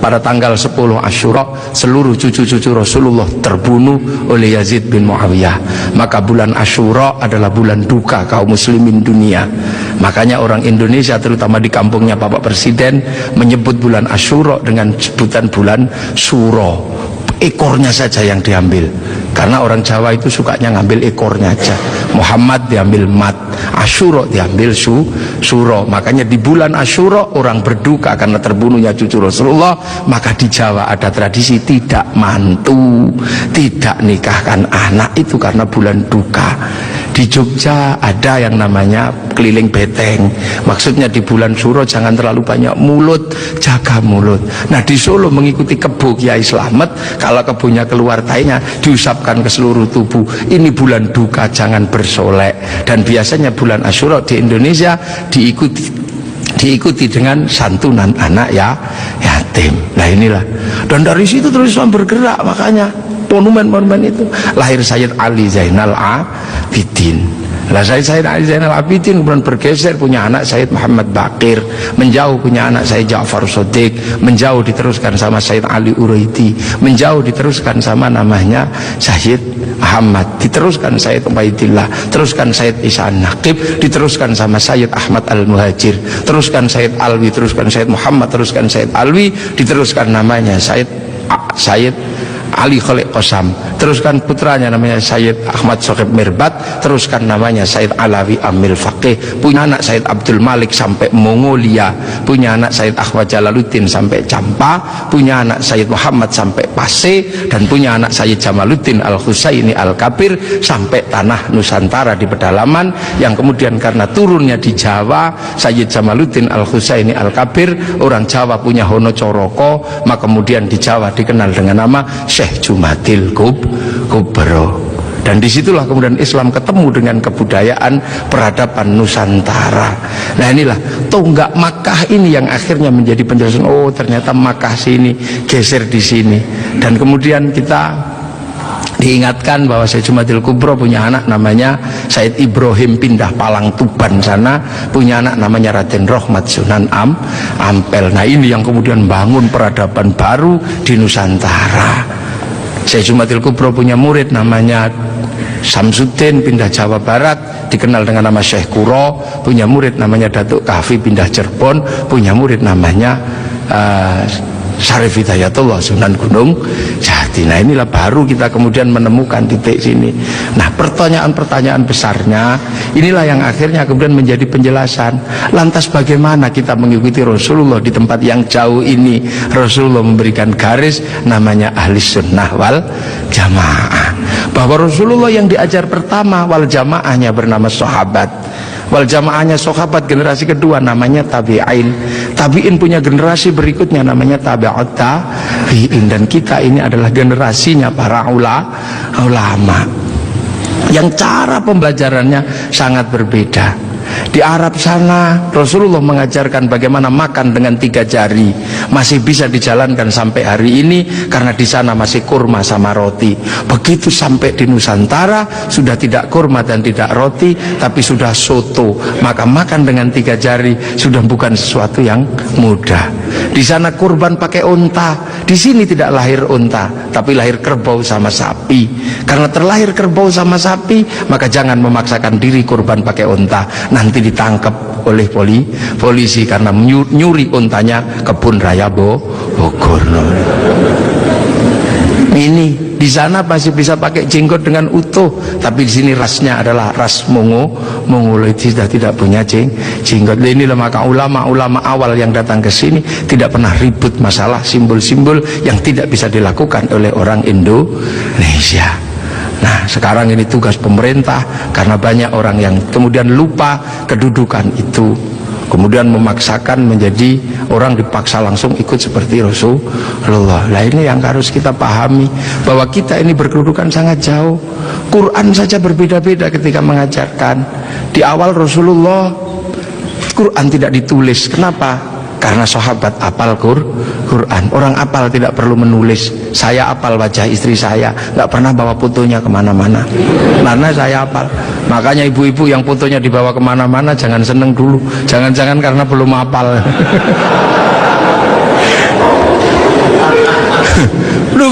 Pada tanggal 10 Asyura seluruh cucu-cucu Rasulullah terbunuh oleh Yazid bin Muawiyah. Maka bulan Asyura adalah bulan duka kaum muslimin dunia. Makanya orang Indonesia terutama di kampungnya Bapak Presiden menyebut bulan Asyura dengan sebutan bulan Suro. Ekornya saja yang diambil, karena orang Jawa itu sukanya ngambil ekornya aja. Muhammad diambil mat, Asyura diambil suro. Makanya di bulan Asyura orang berduka karena terbunuhnya cucu Rasulullah. Maka di Jawa ada tradisi tidak mantu, tidak nikahkan anak, itu karena bulan duka. Di Jogja ada yang namanya keliling beteng, maksudnya di bulan Suro jangan terlalu banyak mulut, jaga mulut. Nah di Solo mengikuti kebo Kiai Slamet, kalau kebonya keluar tainya diusapkan ke seluruh tubuh. Ini bulan duka, jangan bersolek. Dan biasanya bulan Asyura di Indonesia diikuti dengan santunan anak yatim. Nah inilah, dan dari situ terus Islam bergerak. Makanya monumen-monumen itu lahir Sayyid Ali Zainal Abidin. Lah Sayyid Ali Zainal Abidin kemudian bergeser, punya anak Sayyid Muhammad Baqir, menjauh punya anak Sayyid Ja'far Shadiq, menjauh diteruskan sama Sayyid Ali Uraidi, menjauh diteruskan sama namanya Sayyid Muhammad, diteruskan Sayyid Ubaidillah, teruskan Sayyid Isa Naqib, diteruskan sama Sayyid Ahmad Al-Muhajir, teruskan Sayyid Alwi, teruskan Sayyid Muhammad, teruskan Sayyid Alwi, diteruskan namanya Sayyid Ali Khalid Qasam, teruskan putranya namanya Sayyid Ahmad Sohib Mirbat, teruskan namanya Sayyid Alawi Amil Faqih, punya anak Sayyid Abdul Malik sampai Mongolia, punya anak Sayyid Ahmad Jalaluddin sampai Campa, punya anak Sayyid Muhammad sampai Pase, dan punya anak Sayyid Jamaluddin Al-Husaini Al-Kabir sampai tanah Nusantara di pedalaman, yang kemudian karena turunnya di Jawa, Sayyid Jamaluddin Al-Husaini Al-Kabir, orang Jawa punya Hono Coroko, maka kemudian di Jawa dikenal dengan nama Syekh Jumadil Kubro. Dan disitulah kemudian Islam ketemu dengan kebudayaan peradaban Nusantara. Nah inilah tonggak Makkah ini yang akhirnya menjadi penjelasan, oh ternyata Makkah sini geser di sini. Dan kemudian kita diingatkan bahwa Syekh Jumadil Kubro punya anak namanya Said Ibrahim, pindah Palang Tuban sana, punya anak namanya Raden Rohmat Sunan Ampel. Nah ini yang kemudian bangun peradaban baru di Nusantara. Syekh Jumadil Kubro punya murid namanya Samsuddin, pindah Jawa Barat, dikenal dengan nama Syekh Kuro, punya murid namanya Datuk Kahfi, pindah Cirebon, punya murid namanya Syarif Hidayatullah Sunan Gunung Jati. Nah inilah baru kita kemudian menemukan titik sini. Nah pertanyaan-pertanyaan besarnya inilah yang akhirnya kemudian menjadi penjelasan. Lantas bagaimana kita mengikuti Rasulullah di tempat yang jauh ini? Rasulullah memberikan garis namanya ahli sunnah wal jamaah, bahwa Rasulullah yang diajar pertama wal jamaahnya bernama sahabat, wal jamaahnya sahabat generasi kedua namanya tabi'in, tabi'in punya generasi berikutnya namanya tabi'ut tabi'in, dan kita ini adalah generasinya para ulama yang cara pembelajarannya sangat berbeda. Di Arab sana Rasulullah mengajarkan bagaimana makan dengan 3 jari, masih bisa dijalankan sampai hari ini karena di sana masih kurma sama roti. Begitu sampai di Nusantara sudah tidak kurma dan tidak roti, tapi sudah soto, maka makan dengan 3 jari sudah bukan sesuatu yang mudah. Di sana kurban pakai unta, di sini tidak lahir unta tapi lahir kerbau sama sapi. Karena terlahir kerbau sama sapi, maka jangan memaksakan diri kurban pakai unta, nanti ditangkap oleh polisi karena nyuri untanya Kebun Raya Bogor. Ini di sana masih bisa pakai jenggot dengan utuh, tapi di sini rasnya adalah ras Mongoloid, sudah tidak punya jenggot. Inilah maka ulama-ulama awal yang datang ke sini tidak pernah ribut masalah simbol-simbol yang tidak bisa dilakukan oleh orang Indonesia. Nah sekarang ini tugas pemerintah, karena banyak orang yang kemudian lupa kedudukan itu, kemudian memaksakan menjadi orang dipaksa langsung ikut seperti Rasulullah. Nah ini yang harus kita pahami, bahwa kita ini berkedudukan sangat jauh. Quran saja berbeda-beda ketika mengajarkan. Di awal Rasulullah Quran tidak ditulis. Kenapa? Karena sahabat apal Quran. Orang apal tidak perlu menulis. Saya apal wajah istri saya, nggak pernah bawa fotonya kemana-mana, karena saya apal. Makanya ibu-ibu yang fotonya dibawa kemana-mana jangan seneng dulu, jangan-jangan karena belum apal.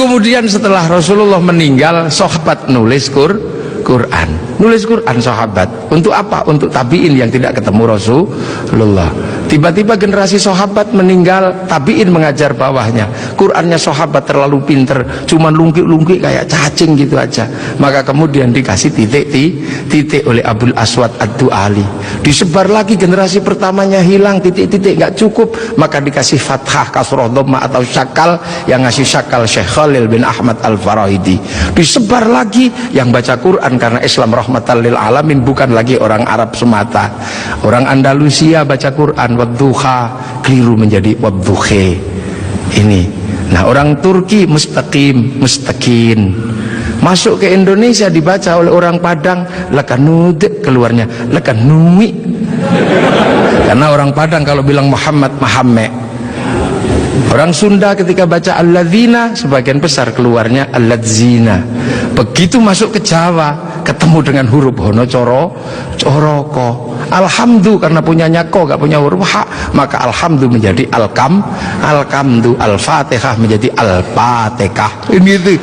kemudian setelah Rasulullah meninggal, sahabat nulis Quran. Nulis Quran sahabat. Untuk apa? Untuk tabiin yang tidak ketemu Rasulullah. Tiba-tiba generasi sahabat meninggal, tabiin mengajar bawahnya. Qurannya sahabat terlalu pinter, cuman lungkik-lungkik kayak cacing gitu aja. Maka kemudian dikasih titik oleh Abul Aswad Ad-Du'ali. Disebar lagi, generasi pertamanya hilang, titik-titik nggak cukup, maka dikasih fathah, kasroh, dhamma atau syakal. Yang ngasih syakal Syekh Khalil bin Ahmad Al-Farahidi. Disebar lagi, yang baca Quran karena Islam rahmatan lil alamin, bukan lagi orang Arab semata. Orang Andalusia baca Quran wadduha, keliru menjadi wadduhe. Ini. Nah, orang Turki mustaqim, mustaqin. Masuk ke Indonesia dibaca oleh orang Padang lakanud, keluarnya lakanui. Karena orang Padang kalau bilang Muhammad, Mahamme. Orang Sunda ketika baca alladzina, sebagian besar keluarnya alladzina. Begitu masuk ke Jawa, ketemu dengan huruf hono coroko. Alhamdu karena punyanya ko, gak punya huruf ha, maka alhamdu menjadi alkamdu, al-fatihah menjadi al-fatihah. Ini itu.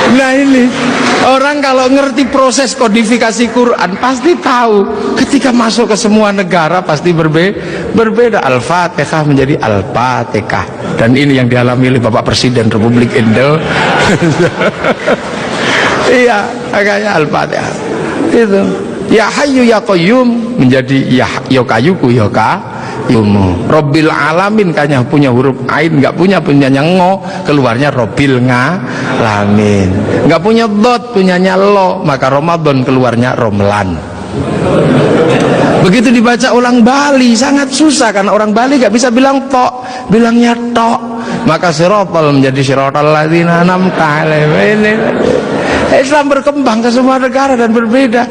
Nah ini, orang kalau ngerti proses kodifikasi Quran pasti tahu. Ketika masuk ke semua negara pasti berbeda. Al-Fatihah menjadi Al-Fatihah. Dan ini yang dialami oleh Bapak Presiden Republik Indonesia. Iya, makanya Al-Fatihah. Itu. Ya Hayyu Ya Qayyum menjadi Ya Kayuku Ya Yumu. Robbil alamin kayaknya punya huruf ain, nggak punyanya ngo, keluarnya Robbil ngalamin. Nggak punya dot, punyanya lo, maka Ramadan keluarnya Romlan. Begitu dibaca ulang Bali sangat susah karena orang Bali nggak bisa bilang tok, bilangnya tok. Maka sirotol menjadi sirotol ladzina an'amta alaihim. Islam berkembang ke semua negara dan berbeda.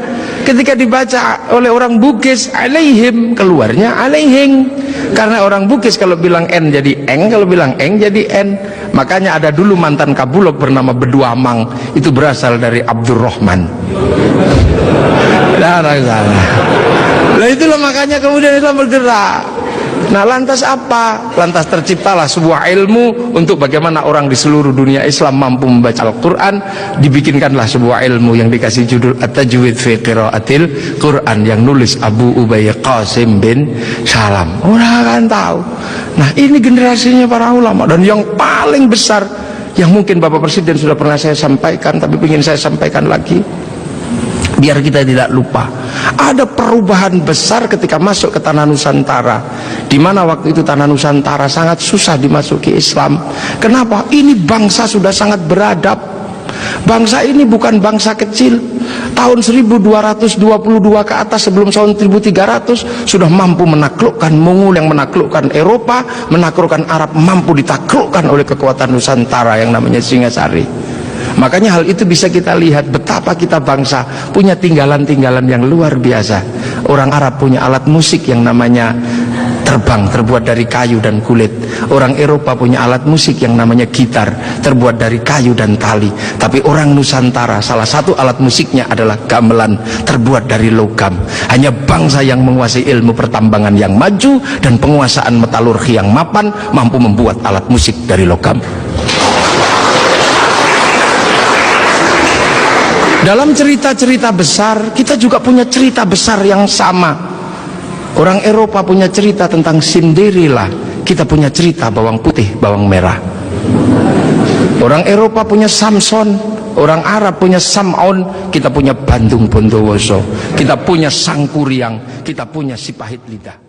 Ketika dibaca oleh orang Bugis alaihim, keluarnya alaihing. Karena orang Bugis kalau bilang N jadi eng, kalau bilang eng jadi N. Makanya ada dulu mantan Kabulok bernama Beduamang, itu berasal dari Abdurrahman. Nah itulah makanya kemudian Islam bergerak. Nah lantas apa? Lantas terciptalah sebuah ilmu untuk bagaimana orang di seluruh dunia Islam mampu membaca Al-Quran. Dibikinkanlah sebuah ilmu yang dikasih judul At-Tajwid fi Qiraatil Quran, yang nulis Abu Ubay Qasim bin Salam. Orang akan tahu. Nah ini generasinya para ulama. Dan yang paling besar, yang mungkin Bapak Presiden sudah pernah saya sampaikan, tapi ingin saya sampaikan lagi biar kita tidak lupa. Ada perubahan besar ketika masuk ke tanah Nusantara, di mana waktu itu tanah Nusantara sangat susah dimasuki Islam. Kenapa? Ini bangsa sudah sangat beradab. Bangsa ini bukan bangsa kecil. Tahun 1222 ke atas, sebelum tahun 1300 sudah mampu menaklukkan Mongol yang menaklukkan Eropa, menaklukkan Arab, mampu ditaklukkan oleh kekuatan Nusantara yang namanya Singasari. Makanya hal itu bisa kita lihat betapa kita bangsa punya tinggalan-tinggalan yang luar biasa. Orang Arab punya alat musik yang namanya terbang, terbuat dari kayu dan kulit. Orang Eropa punya alat musik yang namanya gitar, terbuat dari kayu dan tali. Tapi orang Nusantara salah satu alat musiknya adalah gamelan, terbuat dari logam. Hanya bangsa yang menguasai ilmu pertambangan yang maju dan penguasaan metalurgi yang mapan mampu membuat alat musik dari logam. Dalam cerita-cerita besar, kita juga punya cerita besar yang sama. Orang Eropa punya cerita tentang Cinderella, kita punya cerita bawang putih, bawang merah. Orang Eropa punya Samson, orang Arab punya Sam'on, kita punya Bandung Bondowoso, kita punya Sangkuriang, kita punya Sipahit Lidah.